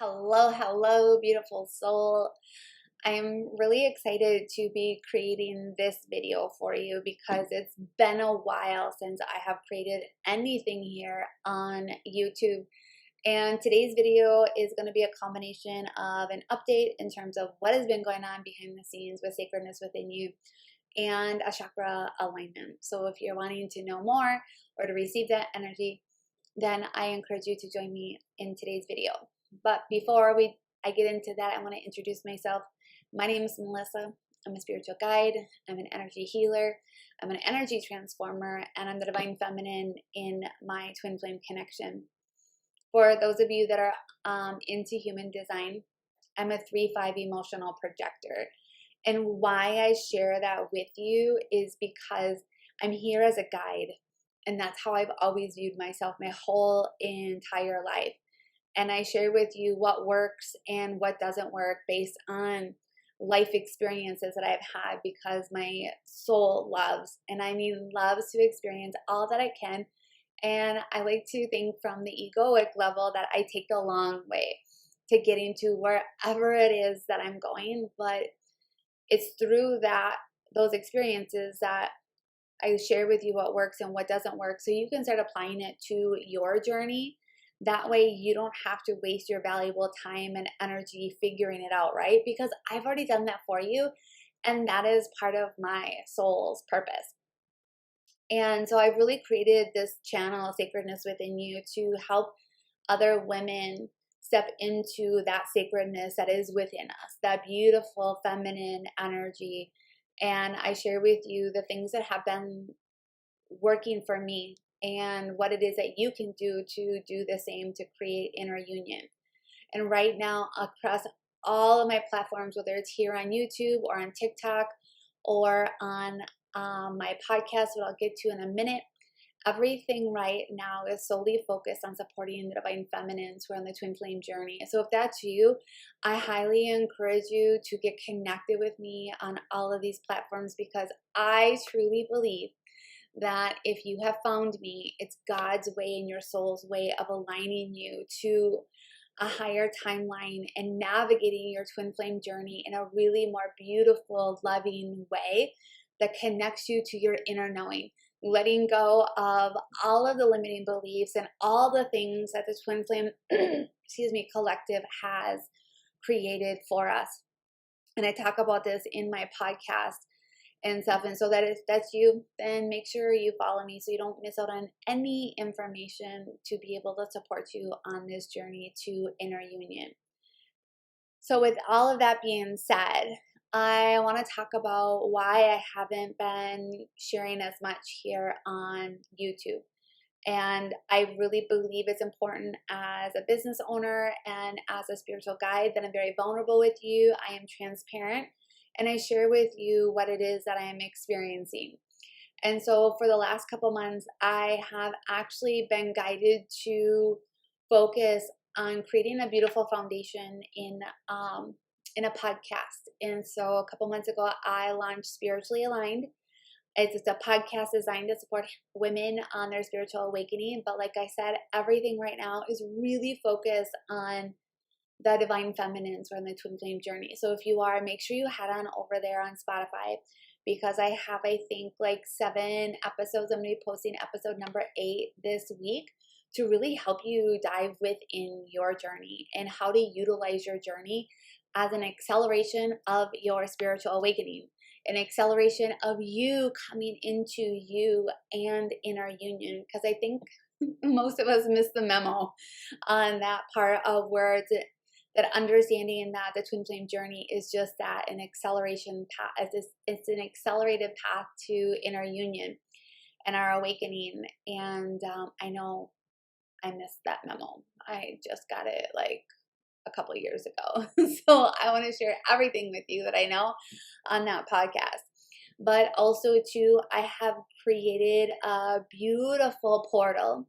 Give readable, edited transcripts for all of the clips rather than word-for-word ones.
Hello, hello, beautiful soul. I'm really excited to be creating this video for you because it's been a while since I have created anything here on YouTube. And today's video is going to be a combination of an update in terms of what has been going on behind the scenes with Sacredness Within You and a chakra alignment. So if you're wanting to know more or to receive that energy, then I encourage you to join me in today's video. But before I get into that, I want to introduce myself. My name is Melissa. I'm a spiritual guide. I'm an energy healer. I'm an energy transformer, and I'm the divine feminine in my twin flame connection. For those of you that are into human design, I'm a 3/5 emotional projector. And why I share that with you is because I'm here as a guide. And that's how I've always viewed myself my whole entire life. And I share with you what works and what doesn't work based on life experiences that I've had, because my soul loves, and I mean loves, to experience all that I can. And I like to think from the egoic level that I take a long way to getting to wherever it is that I'm going. But it's through those experiences that I share with you what works and what doesn't work, so you can start applying it to your journey. That way you don't have to waste your valuable time and energy figuring it out, right? Because I've already done that for you, and that is part of my soul's purpose. And so I've really created this channel, Sacredness Within You, to help other women step into that sacredness that is within us, that beautiful feminine energy. And I share with you the things that have been working for me and what it is that you can do to do the same to create inner union. And right now, across all of my platforms, whether it's here on YouTube or on TikTok or on my podcast, what I'll get to in a minute, everything right now is solely focused on supporting the divine feminines who are on the twin flame journey. So if that's you, I highly encourage you to get connected with me on all of these platforms, because I truly believe that if you have found me, it's God's way and your soul's way of aligning you to a higher timeline and navigating your twin flame journey in a really more beautiful, loving way that connects you to your inner knowing, letting go of all of the limiting beliefs and all the things that the twin flame collective has created for us. And I talk about this in my podcast and stuff. And so that if that's you, then make sure you follow me so you don't miss out on any information to be able to support you on this journey to inner union. So with all of that being said, I want to talk about why I haven't been sharing as much here on YouTube. And I really believe it's important as a business owner and as a spiritual guide that I'm very vulnerable with you. I am transparent, and I share with you what it is that I am experiencing. And so for the last couple months, I have actually been guided to focus on creating a beautiful foundation in a podcast. And so a couple months ago, I launched Spiritually Aligned. It's a podcast designed to support women on their spiritual awakening. But like I said, everything right now is really focused on the divine feminines or on the twin flame journey. So if you are, make sure you head on over there on Spotify, because I have, I think, like 7 episodes. I'm going to be posting episode number 8 this week to really help you dive within your journey and how to utilize your journey as an acceleration of your spiritual awakening, an acceleration of you coming into you and inner union. Because I think most of us miss the memo on that part of where it's that understanding that the twin flame journey is just that, an acceleration path. It's an accelerated path to inner union and our awakening. And I know I missed that memo. I just got it like a couple of years ago. So I want to share everything with you that I know on that podcast. But also too, I have created a beautiful portal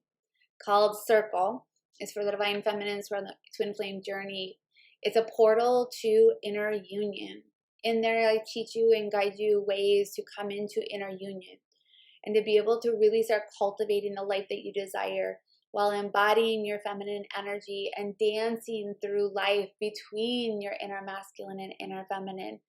called Circle. It's for the divine feminines who are on the twin flame journey. It's a portal to inner union. In there, I teach you and guide you ways to come into inner union and to be able to really start cultivating the life that you desire, while embodying your feminine energy and dancing through life between your inner masculine and inner feminine.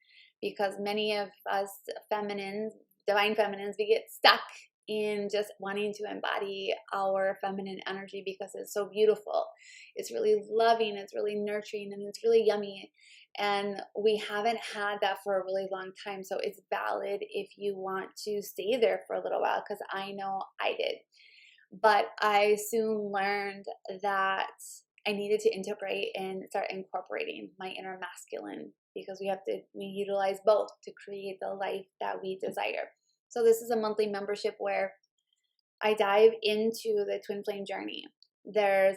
Because many of us feminines, divine feminines, we get stuck in just wanting to embody our feminine energy because it's so beautiful. It's really loving, it's really nurturing, and it's really yummy. And we haven't had that for a really long time. So it's valid if you want to stay there for a little while, because I know I did. But I soon learned that I needed to integrate and start incorporating my inner masculine, because we utilize both to create the life that we desire. So this is a monthly membership where I dive into the twin flame journey. There's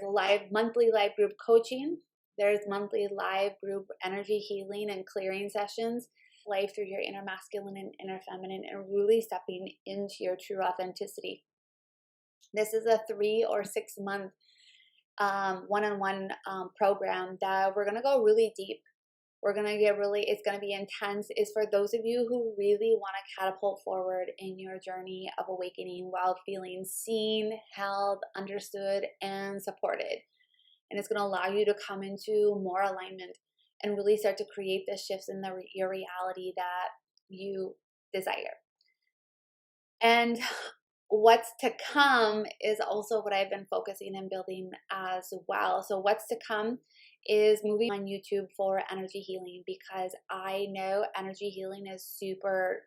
monthly live group coaching. There's monthly live group energy healing and clearing sessions, life through your inner masculine and inner feminine, and really stepping into your true authenticity. This is a 3 or 6 month one-on-one program that we're going to go really deep. We're going to it's going to be intense. It's for those of you who really want to catapult forward in your journey of awakening while feeling seen, held, understood, and supported. And it's going to allow you to come into more alignment and really start to create the shifts in your reality that you desire. And what's to come is also what I've been focusing and building as well. So what's to come is moving on YouTube for energy healing, because I know energy healing is super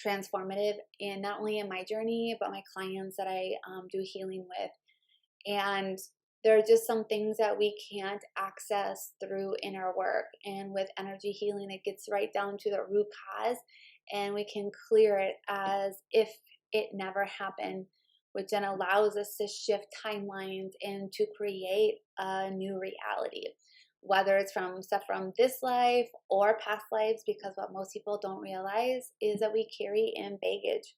transformative in not only in my journey, but my clients that I do healing with. And there are just some things that we can't access through inner work. And with energy healing, it gets right down to the root cause, and we can clear it as if it never happened, which then allows us to shift timelines and to create a new reality, whether it's from stuff from this life or past lives, because what most people don't realize is that we carry in baggage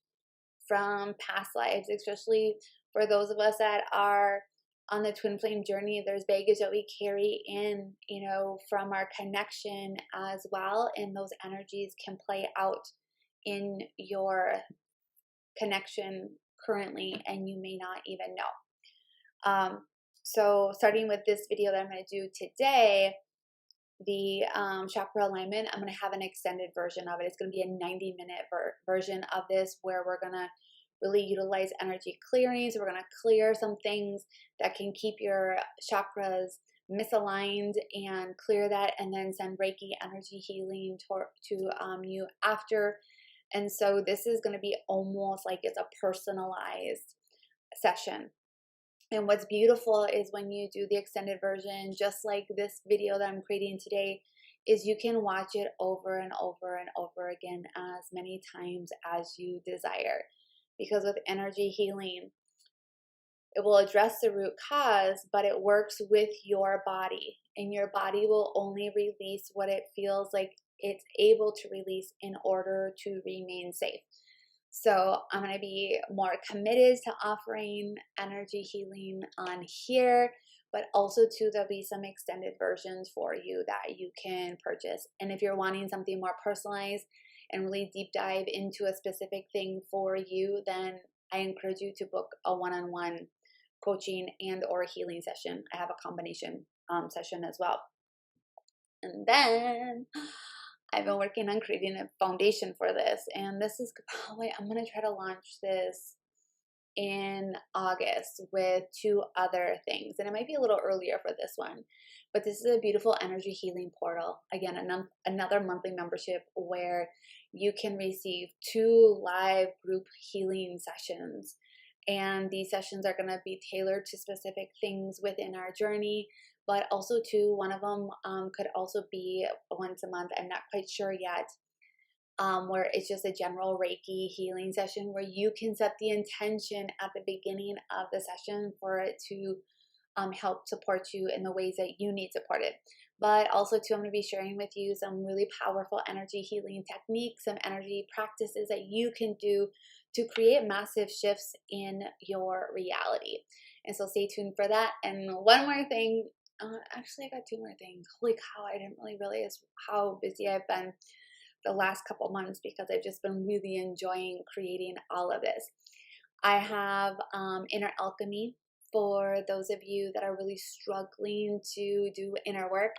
from past lives, especially for those of us that are on the twin flame journey. There's baggage that we carry in, from our connection as well, and those energies can play out in your connection currently, and you may not even know. So starting with this video that I'm going to do today, the Chakra Alignment, I'm going to have an extended version of it. It's going to be a 90-minute version of this, where we're going to really utilize energy clearings. We're going to clear some things that can keep your chakras misaligned and clear that, and then send Reiki energy healing to you after. And so this is going to be almost like it's a personalized session. And what's beautiful is when you do the extended version, just like this video that I'm creating today, is you can watch it over and over and over again as many times as you desire. Because with energy healing, it will address the root cause, but it works with your body. And your body will only release what it feels like it's able to release in order to remain safe. So I'm going to be more committed to offering energy healing on here, but also too, there'll be some extended versions for you that you can purchase. And if you're wanting something more personalized and really deep dive into a specific thing for you, then I encourage you to book a one-on-one coaching and or healing session. I have a combination session as well. And then I've been working on creating a foundation for this, and this is probably, I'm going to try to launch this in August with 2 other things, and it might be a little earlier for this one, but this is a beautiful energy healing portal. Again, another monthly membership where you can receive 2 live group healing sessions, and these sessions are going to be tailored to specific things within our journey. But also too, one of them could also be once a month. I'm not quite sure yet, where it's just a general Reiki healing session where you can set the intention at the beginning of the session for it to help support you in the ways that you need supported. But also too, I'm going to be sharing with you some really powerful energy healing techniques, some energy practices that you can do to create massive shifts in your reality. And so stay tuned for that. And one more thing. Actually, I got 2 more things. Holy cow, I didn't really realize how busy I've been the last couple months, because I've just been really enjoying creating all of this. I have Inner Alchemy for those of you that are really struggling to do inner work.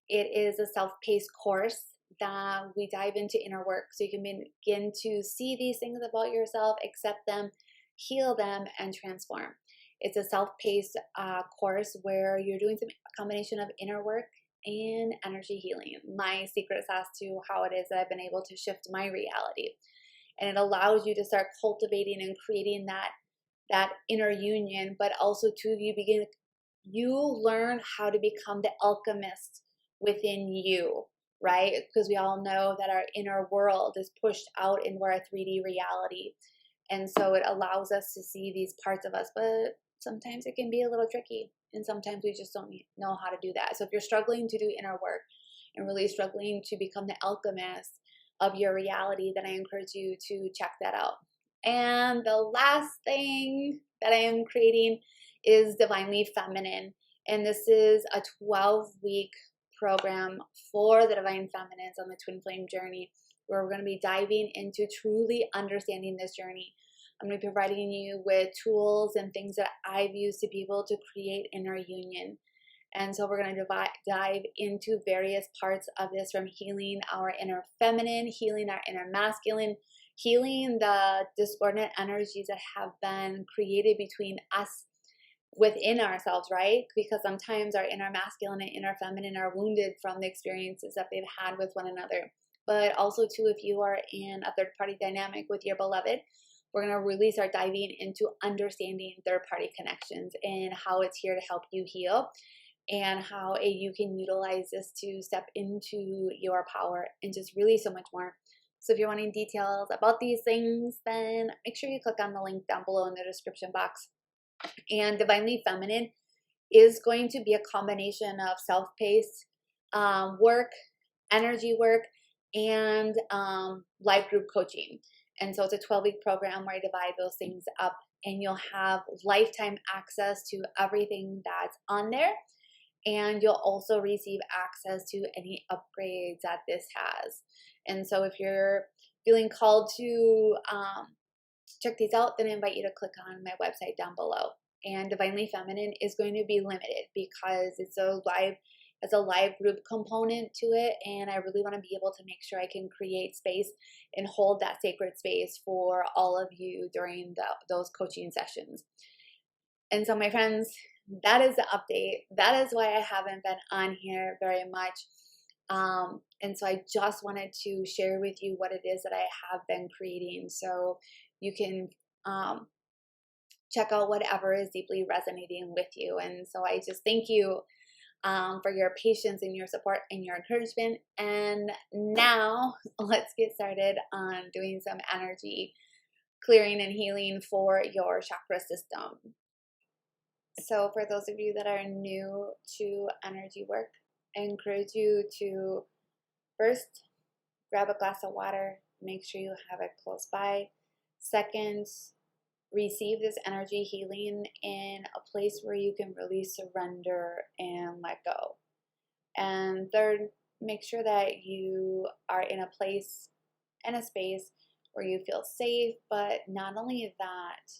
It is a self-paced course that we dive into inner work so you can begin to see these things about yourself, accept them, heal them, and transform. It's a self-paced course where you're doing a combination of inner work and energy healing. My secret sauce to how it is that I've been able to shift my reality. And it allows you to start cultivating and creating that inner union, but also you learn how to become the alchemist within you, right? Because we all know that our inner world is pushed out into our 3D reality. And so it allows us to see these parts of us, but sometimes it can be a little tricky. And sometimes we just don't know how to do that. So if you're struggling to do inner work and really struggling to become the alchemist of your reality, then I encourage you to check that out. And the last thing that I am creating is Divinely Feminine. And this is a 12-week program for the Divine Feminines on the Twin Flame journey, where we're going to be diving into truly understanding this journey. I'm going to be providing you with tools and things that I've used to be able to create inner union. And so we're going to dive into various parts of this, from healing our inner feminine, healing our inner masculine, healing the discordant energies that have been created between us within ourselves, right? Because sometimes our inner masculine and inner feminine are wounded from the experiences that they've had with one another. But also too, if you are in a third party dynamic with your beloved, we're going to really start diving into understanding third party connections and how it's here to help you heal, and how you can utilize this to step into your power and just really so much more. So if you're wanting details about these things, then make sure you click on the link down below in the description box. And Divinely Feminine is going to be a combination of self-paced work, energy work, and live group coaching. And so it's a 12-week program where I divide those things up, and you'll have lifetime access to everything that's on there. And you'll also receive access to any upgrades that this has. And so if you're feeling called to check these out, then I invite you to click on my website down below. And Divinely Feminine is going to be limited because it's a live group component to it, and I really want to be able to make sure I can create space and hold that sacred space for all of you during those coaching sessions. And so, my friends, that is the update. That is why I haven't been on here very much. And so I just wanted to share with you what it is that I have been creating, so you can check out whatever is deeply resonating with you. And so I just thank you for your patience and your support and your encouragement. And now let's get started on doing some energy clearing and healing for your chakra system. So for those of you that are new to energy work, I encourage you to first grab a glass of water, make sure you have it close by. Second, receive this energy healing in a place where you can really surrender and let go. And third, make sure that you are in a place and a space where you feel safe, but not only that,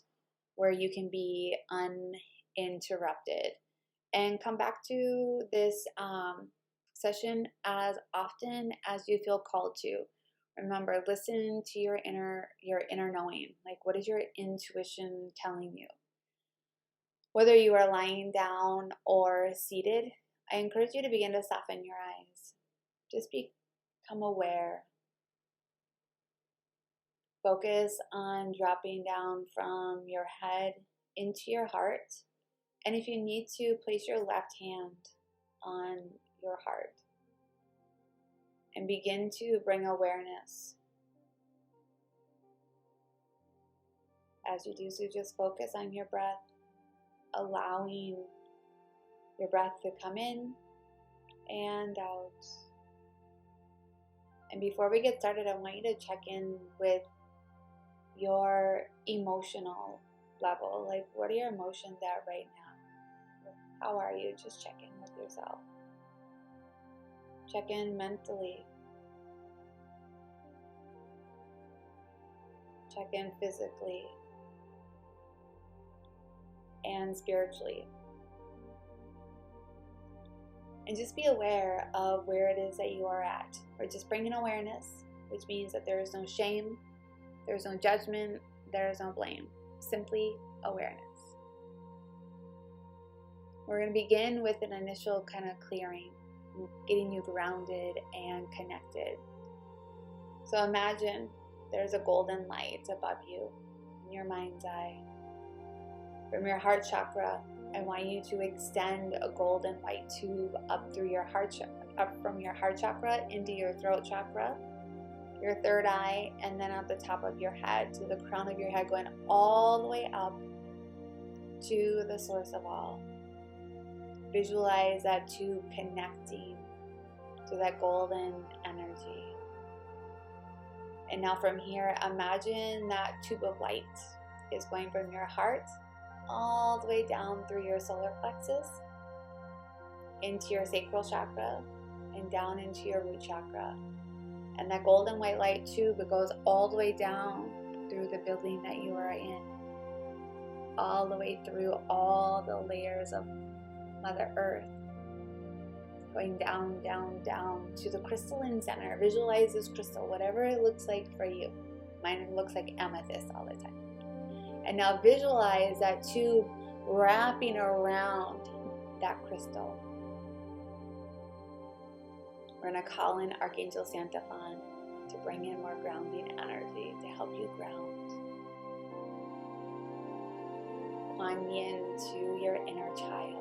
where you can be uninterrupted. And come back to this session as often as you feel called to. Remember, listen to your inner knowing. Like, what is your intuition telling you? Whether you are lying down or seated, I encourage you to begin to soften your eyes. Just become aware. Focus on dropping down from your head into your heart. And if you need to, place your left hand on your heart. And begin to bring awareness. As you do so, just focus on your breath, allowing your breath to come in and out. And before we get started, I want you to check in with your emotional level. Like, what are your emotions at right now? How are you? Just check in with yourself. Check in mentally. Check in physically. and spiritually. And just be aware of where it is that you are at. Or just bring in awareness, which means that there is no shame, there is no judgment, there is no blame. Simply awareness. We're going to begin with an initial kind of clearing, getting you grounded and connected. So imagine there's a golden light above you in your mind's eye. From your heart chakra, I want you to extend a golden white tube up through your heart up from your heart chakra into your throat chakra, your third eye, and then at the top of your head, to the crown of your head, going all the way up to the source of all. Visualize that tube connecting to that golden energy. And now from here, imagine that tube of light is going from your heart all the way down through your solar plexus, into your sacral chakra, and down into your root chakra. And that golden white light tube, it goes all the way down through the building that you are in, all the way through all the layers of Mother Earth, going down, down, down to the crystalline center. Visualize this crystal, whatever it looks like for you. Mine looks like amethyst all the time. And now visualize that tube wrapping around that crystal. We're going to call in Archangel Santaphon to bring in more grounding energy to help you ground. Kuan Yin to your inner child.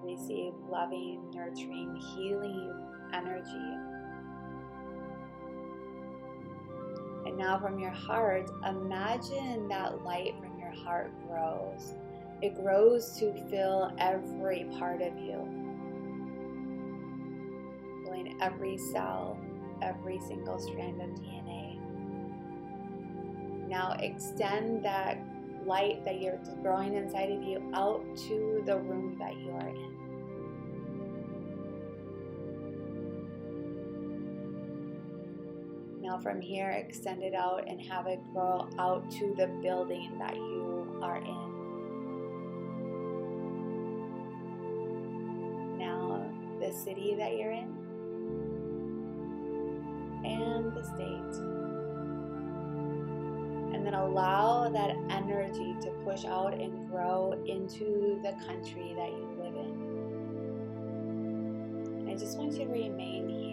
Receive loving, nurturing, healing energy. And now from your heart, imagine that light from your heart grows. It grows to fill every part of you. Filling every cell, every single strand of DNA. Now extend that light that you're growing inside of you out to the room that you are in. Now from here, extend it out and have it grow out to the building that you are in. Now the city that you're in and the state. And then allow that energy to push out and grow into the country that you live in. And I just want you to remain here.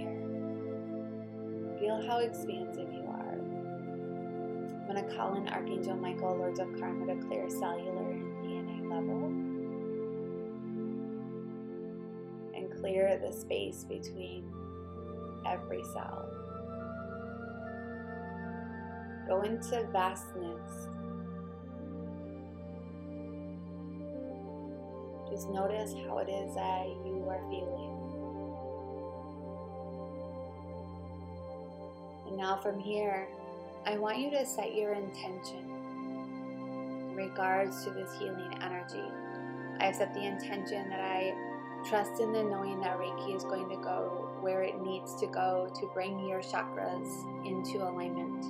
Feel how expansive you are. I'm going to call in Archangel Michael, Lords of Karma, to clear cellular and DNA level. And clear the space between every cell. Go into vastness. Just notice how it is that you are feeling. And now from here, I want you to set your intention in regards to this healing energy. I have set the intention that I trust in the knowing that Reiki is going to go where it needs to go to bring your chakras into alignment.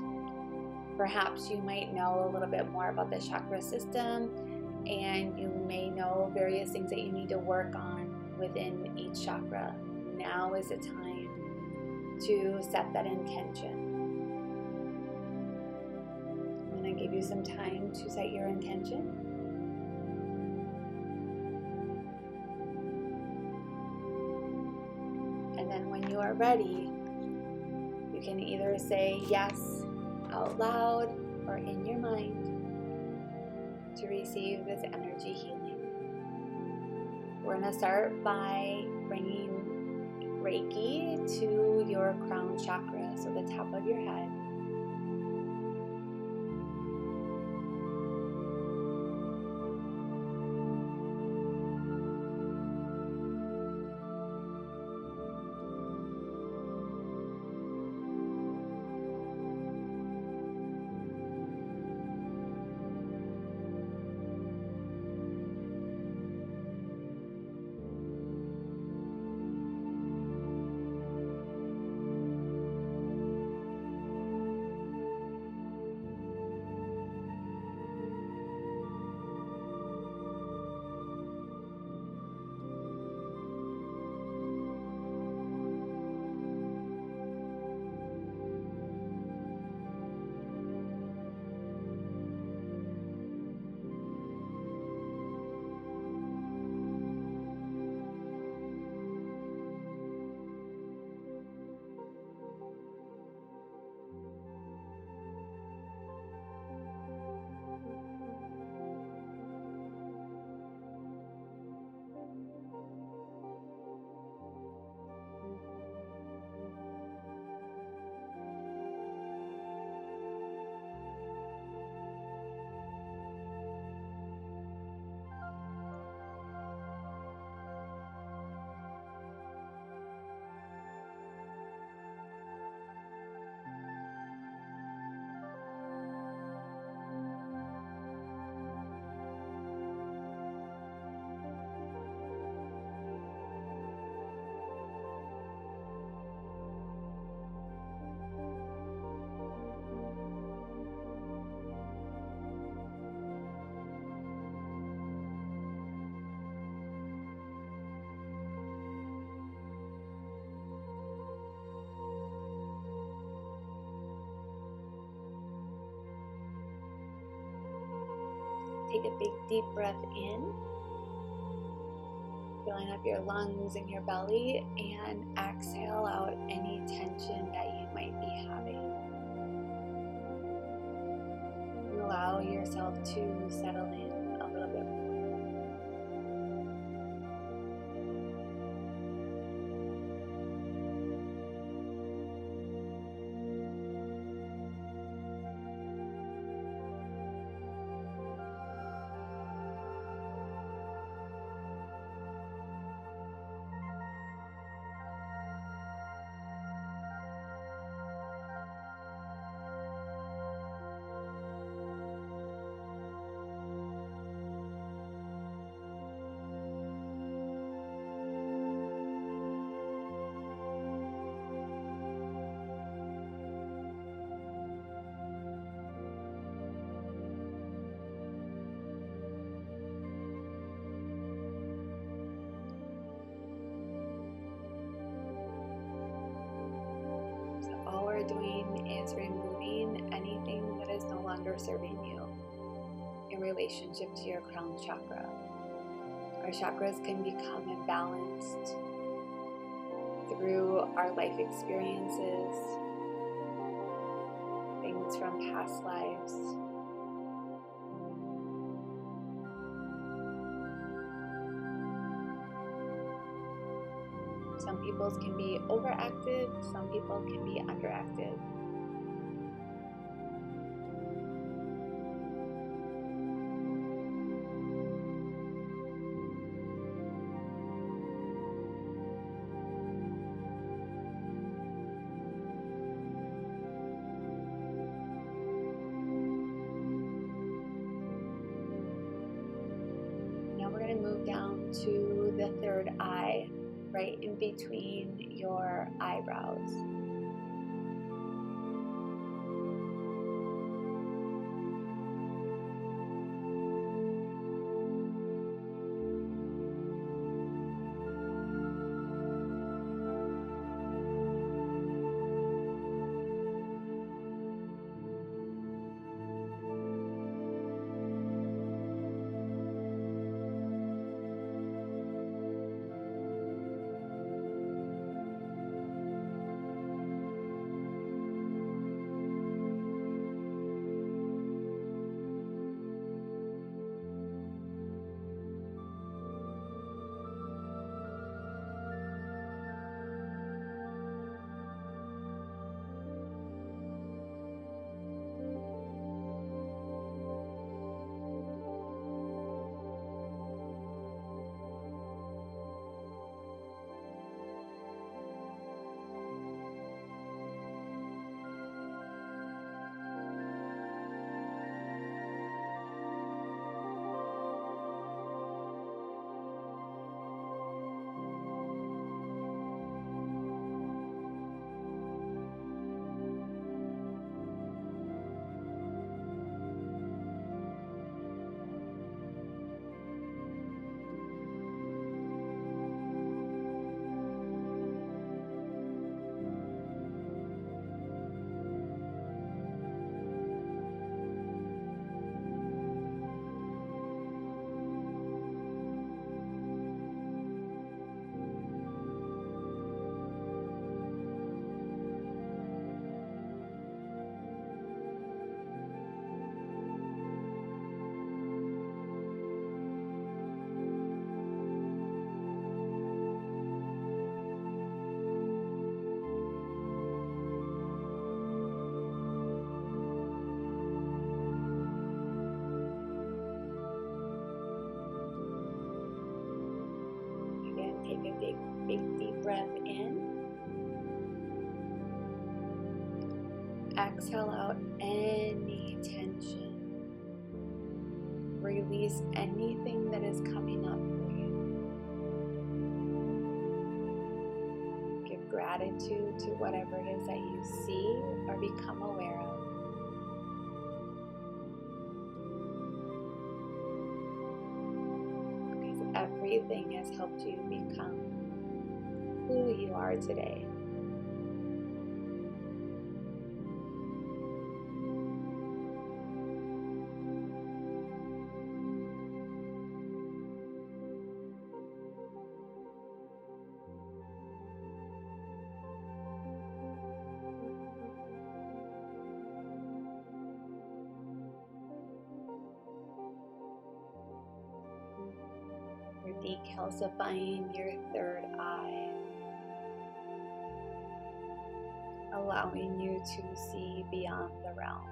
Perhaps you might know a little bit more about the chakra system, and you may know various things that you need to work on within each chakra. Now is the time to set that intention. I'm going to give you some time to set your intention. And then when you are ready, you can either say yes out loud or in your mind to receive this energy healing. We're going to start by bringing Reiki to your crown chakra, so the top of your head. take a big deep breath in, filling up your lungs and your belly, and exhale out any tension that you might be having. And allow yourself to settle in a little bit more. All we're doing is removing anything that is no longer serving you in relationship to your crown chakra. Our chakras can become imbalanced through our life experiences, things from past lives. Some people's can be overactive, some people can be underactive. Now we're going to move down to the third eye, right in between your eyebrows. Take a big deep breath in. Exhale out any tension. Release anything that is coming up for you. Give gratitude to whatever it is that you see or become aware of. Everything has helped you become who you are today. decalcifying your third eye, allowing you to see beyond the realm.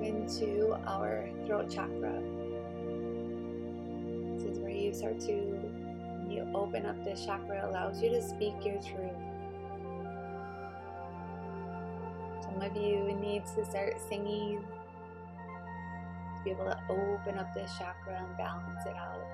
Into our throat chakra. This is where you start to, when you open up this chakra, it allows you to speak your truth. Some of you need to start singing to be able to open up this chakra and balance it out.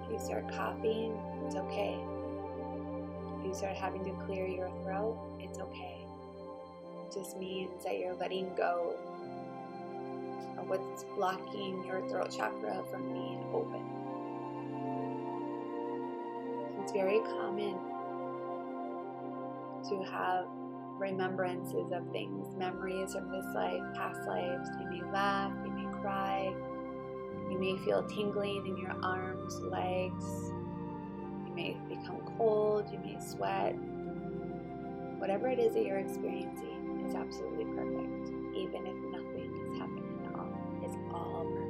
If you start coughing, it's okay. If you start having to clear your throat, it's okay. It just means that you're letting go of what's blocking your throat chakra from being open. It's very common to have remembrances of things, memories from this life, past lives. You may laugh, you may cry. You may feel tingling in your arms, legs. You may become cold. You may sweat. Whatever it is that you're experiencing is absolutely perfect. Even if nothing is happening at all, it's all perfect.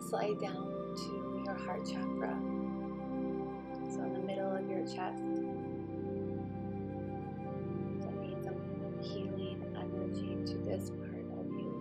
slide down to your heart chakra. So in the middle of your chest. Sending some healing energy to this part of you.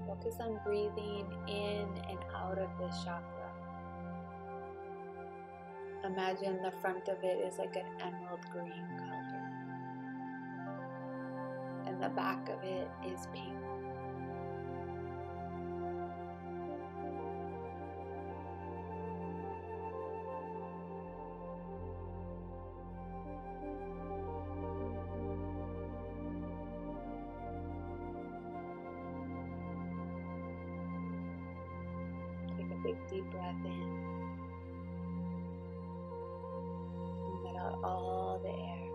Focus on breathing in and out of this chakra. Imagine the front of it is like an emerald green color, and the back of it is pink. Big deep breath in and let out all the air.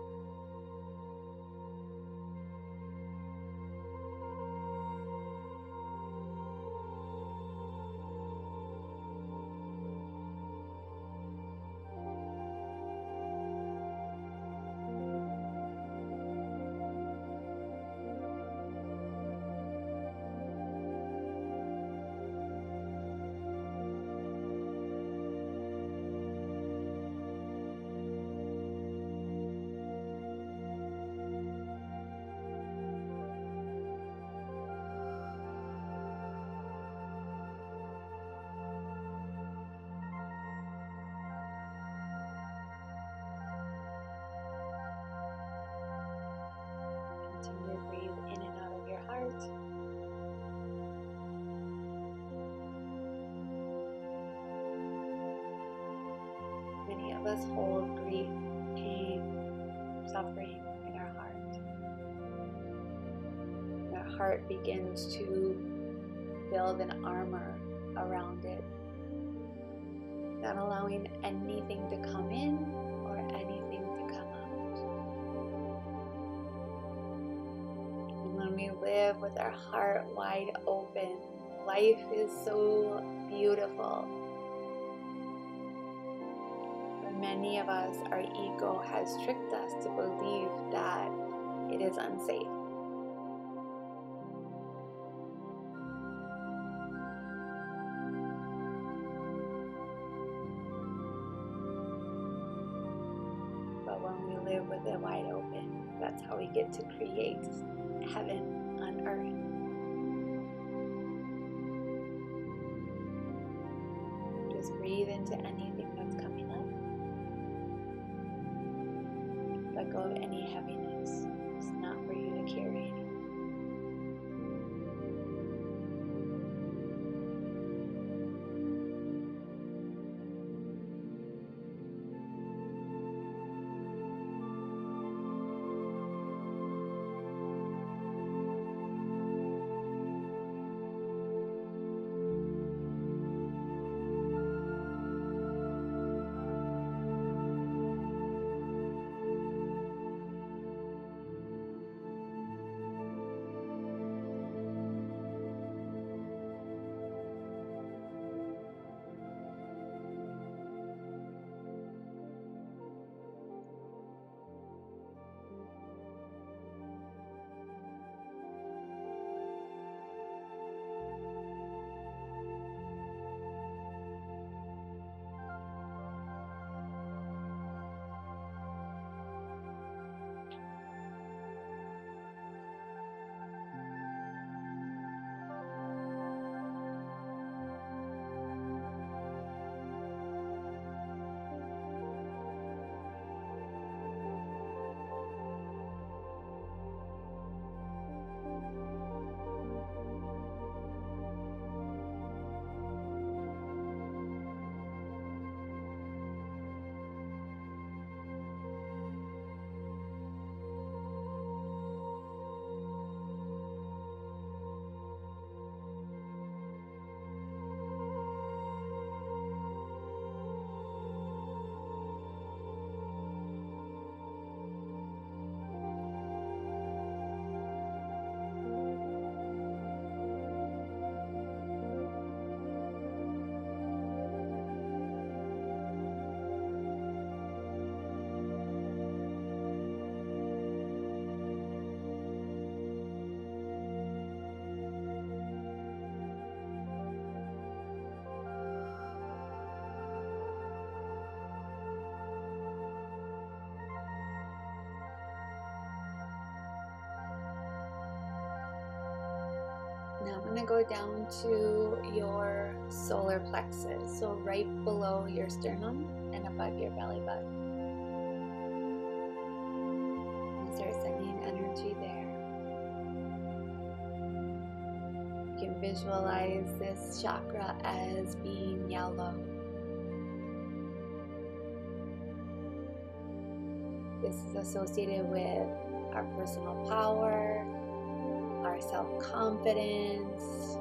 Continue to breathe in and out of your heart. Many of us hold grief, pain, suffering in our heart. And our heart begins to build an armor around it, not allowing anything to come in or anything to come out. And when we live with our heart wide open, life is so beautiful. For many of us, our ego has tricked us to believe that it is unsafe. But when we live with it wide open, that's how we get to create heaven on earth. Just breathe into anything that's coming up. Let go of any heaviness. It's not for you to carry anymore. Now I'm going to go down to your solar plexus, so right below your sternum and above your belly button. And start sending energy there. You can visualize this chakra as being yellow. This is associated with our personal power, our self-confidence,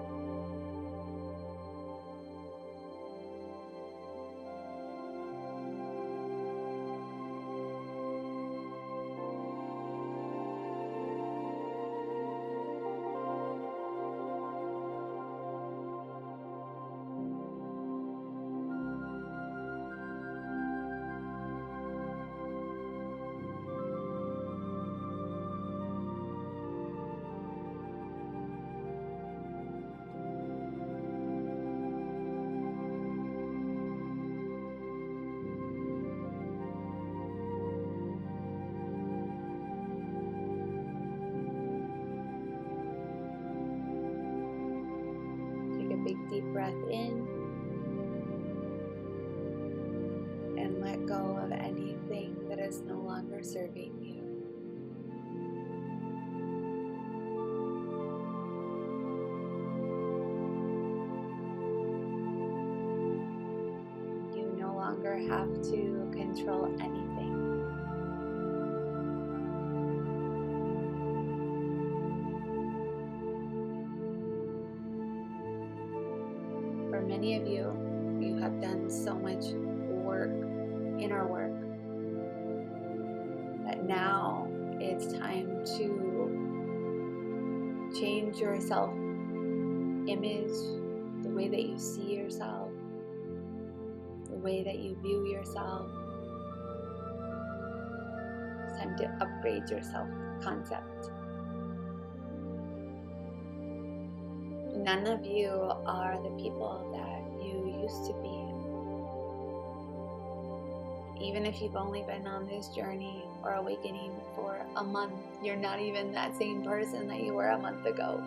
big deep breath in and let go of anything that is no longer serving you. You no longer have to control anything. For many of you, you have done so much work, inner work, that now it's time to change your self-image, the way that you see yourself, the way that you view yourself. It's time to upgrade your self-concept. None of you are the people that you used to be. Even if you've only been on this journey or awakening for a month, you're not even that same person that you were a month ago.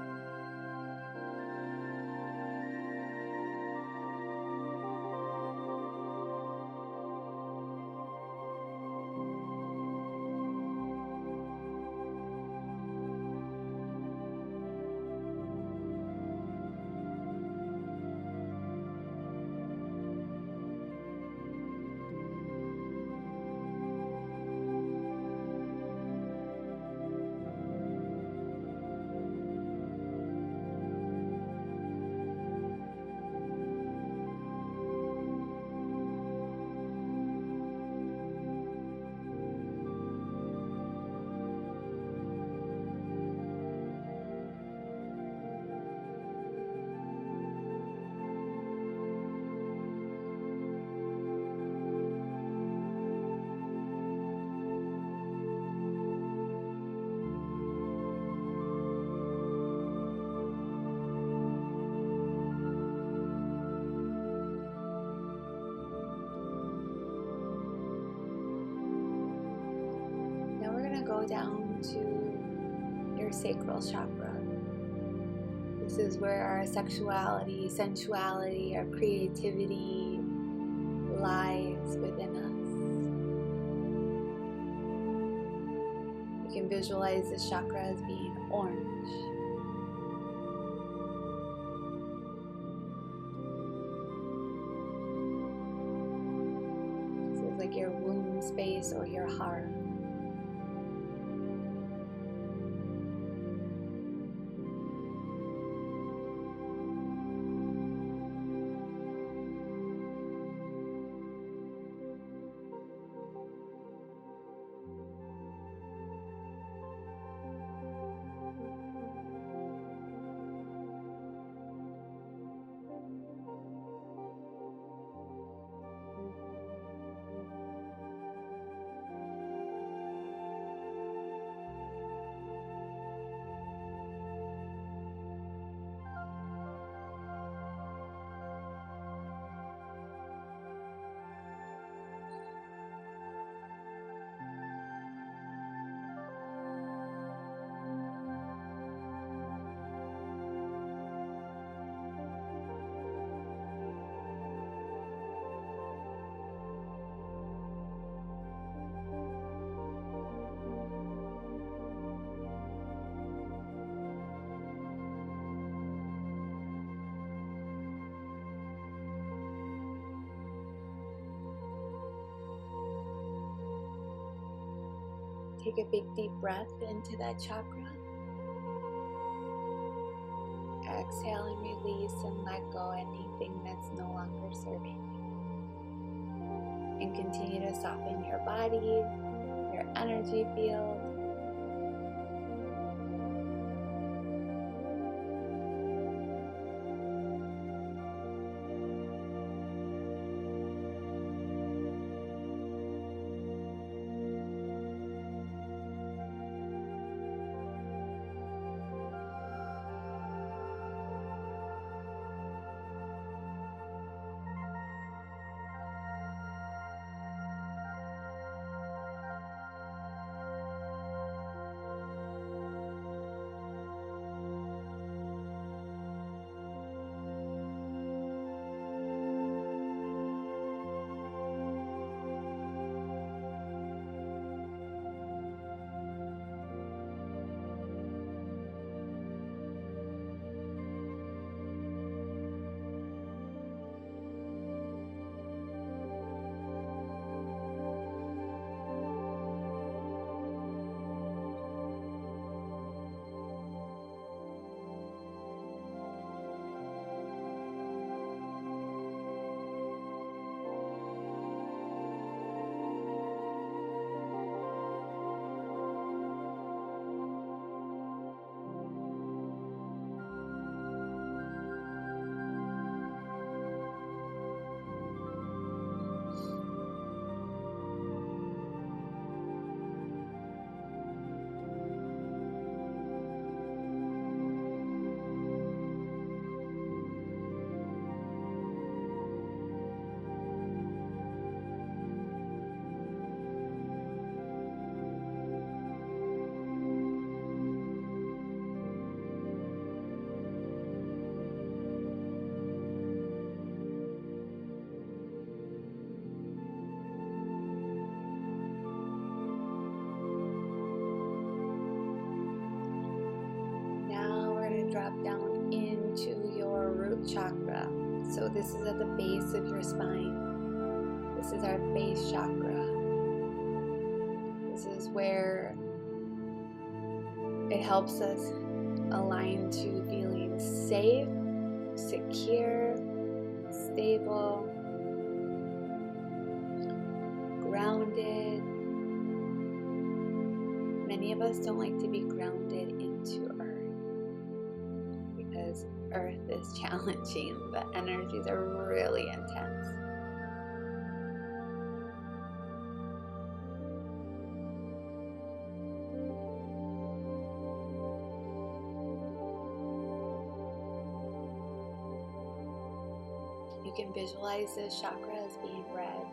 Go down to your sacral chakra. This is where our sexuality, sensuality, our creativity lies within us. You can visualize this chakra as being orange. This is like your womb space or your heart. Take a big deep breath into that chakra. Exhale and release and let go anything that's no longer serving you. And continue to soften your body, your energy field. Drop down into your root chakra. So this is at the base of your spine. This is our base chakra. This is where it helps us align to feeling safe, secure, stable, grounded. Many of us don't like to be grounded into earth. Because earth is challenging, the energies are really intense. You can visualize this chakra as being red.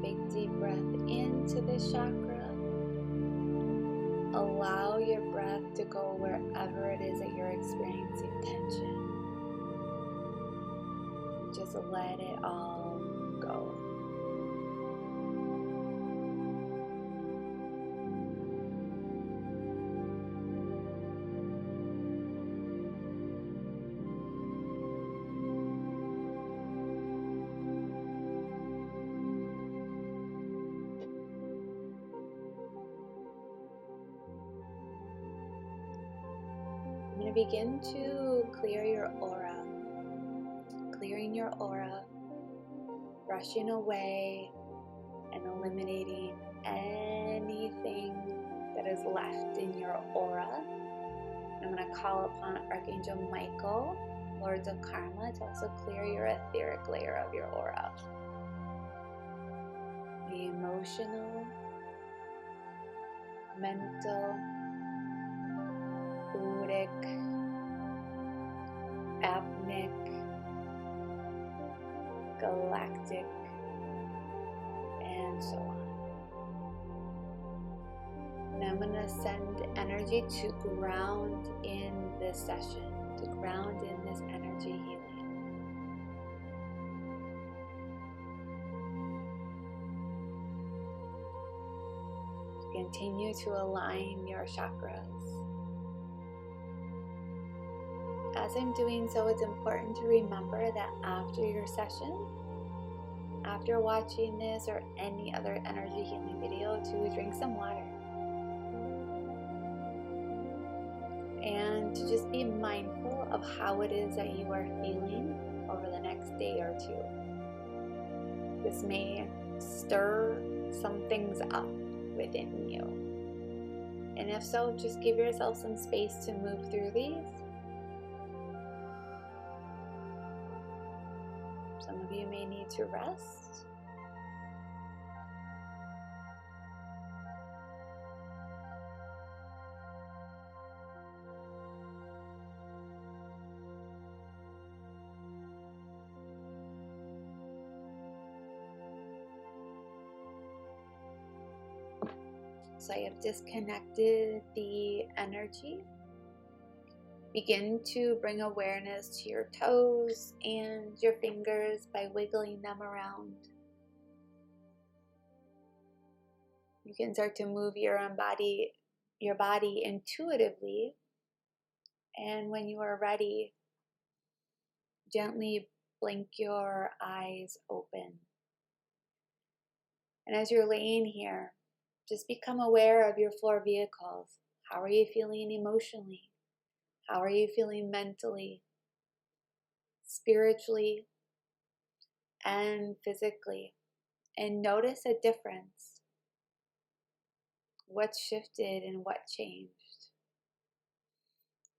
Big deep breath into this chakra. Allow your breath to go wherever it is that you're experiencing tension. Just let it all go. begin to clear your aura, clearing your aura, brushing away and eliminating anything that is left in your aura. I'm going to call upon Archangel Michael, Lords of Karma, to also clear your etheric layer of your aura. The emotional, mental, buddhic, apnic, galactic, and so on. And I'm going to send energy to ground in this session, to ground in this energy healing. Continue to align your chakras. As I'm doing so, it's important to remember that after your session, after watching this or any other energy healing video, to drink some water. And to just be mindful of how it is that you are feeling over the next day or two. This may stir some things up within you. And if so, just give yourself some space to move through these. Some of you may need to rest. So I have disconnected the energy. Begin to bring awareness to your toes and your fingers by wiggling them around. You can start to move your body intuitively, and when you are ready, gently blink your eyes open. And as you're laying here, just become aware of your four vehicles. How are you feeling emotionally? How are you feeling mentally, spiritually, and physically? And notice a difference. What shifted and what changed?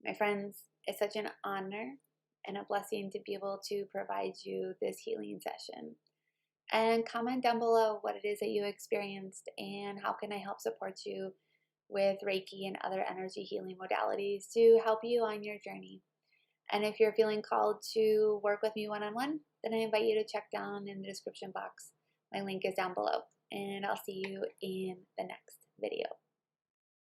My friends, it's such an honor and a blessing to be able to provide you this healing session. And comment down below what it is that you experienced and how can I help support you with Reiki and other energy healing modalities to help you on your journey. And if you're feeling called to work with me one-on-one, then I invite you to check down in the description box. My link is down below, and I'll see you in the next video.